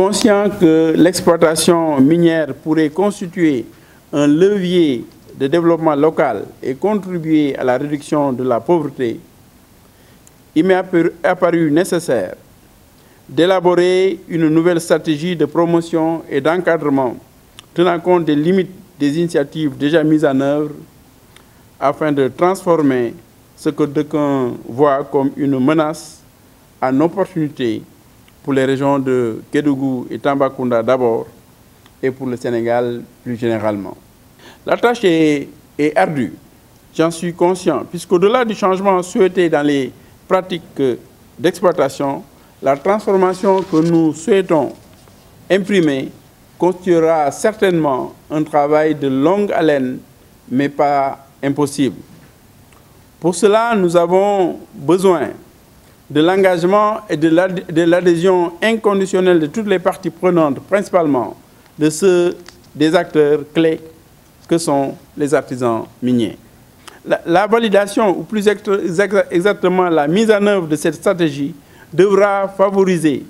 Conscient que l'exploitation minière pourrait constituer un levier de développement local et contribuer à la réduction de la pauvreté, il m'est apparu nécessaire d'élaborer une nouvelle stratégie de promotion et d'encadrement tenant compte des limites des initiatives déjà mises en œuvre afin de transformer ce que d'aucuns voient comme une menace en opportunité pour les régions de Kédougou et Tambacounda d'abord et pour le Sénégal plus généralement. La tâche est ardue, j'en suis conscient, puisqu'au-delà du changement souhaité dans les pratiques d'exploitation, la transformation que nous souhaitons imprimer constituera certainement un travail de longue haleine, mais pas impossible. Pour cela, nous avons besoin de l'engagement et de l'adhésion inconditionnelle de toutes les parties prenantes, principalement des acteurs clés que sont les artisans miniers. La validation, ou plus exactement la mise en œuvre de cette stratégie, devra favoriser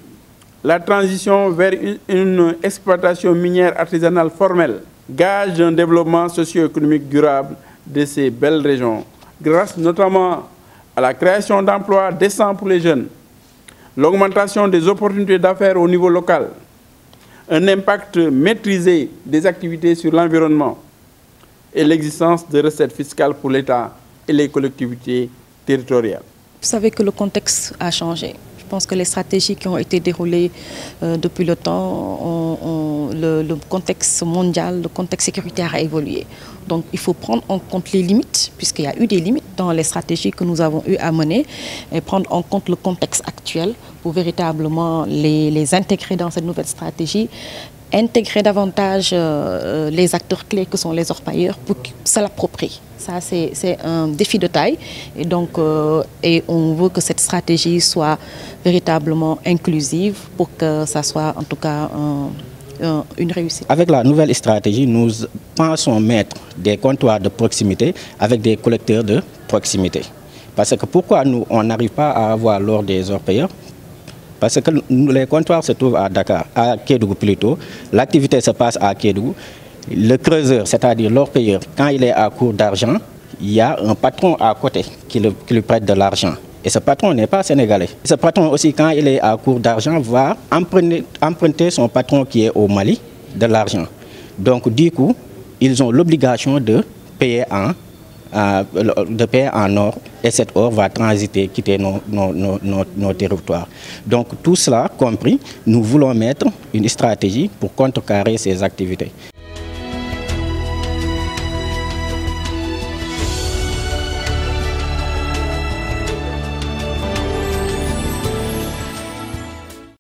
la transition vers une exploitation minière artisanale formelle, gage d'un développement socio-économique durable de ces belles régions, grâce notamment à la création d'emplois décents pour les jeunes, l'augmentation des opportunités d'affaires au niveau local, un impact maîtrisé des activités sur l'environnement et l'existence de recettes fiscales pour l'État et les collectivités territoriales. Vous savez que le contexte a changé. Je pense que les stratégies qui ont été déroulées depuis le temps, le contexte mondial, le contexte sécuritaire a évolué. Donc il faut prendre en compte les limites, puisqu'il y a eu des limites dans les stratégies que nous avons eu à mener, et prendre en compte le contexte actuel pour véritablement les intégrer dans cette nouvelle stratégie, intégrer davantage les acteurs clés que sont les orpailleurs pour se l'approprient. Ça, c'est un défi de taille. Et donc, et on veut que cette stratégie soit véritablement inclusive pour que ça soit en tout cas une réussite. Avec la nouvelle stratégie, nous pensons mettre des comptoirs de proximité avec des collecteurs de proximité. Parce que pourquoi nous, on n'arrive pas à avoir l'or des orpailleurs? Parce que les comptoirs se trouvent à Dakar, à Kédougou plutôt. L'activité se passe à Kédougou. Le creuseur, c'est-à-dire l'orpailleur, quand il est à court d'argent, il y a un patron à côté qui lui prête de l'argent. Et ce patron n'est pas sénégalais. Ce patron aussi, quand il est à court d'argent, va emprunter son patron qui est au Mali de l'argent. Donc du coup, ils ont l'obligation de payer en or, et cet or va transiter, quitter nos territoires. Donc tout cela compris, nous voulons mettre une stratégie pour contrecarrer ces activités.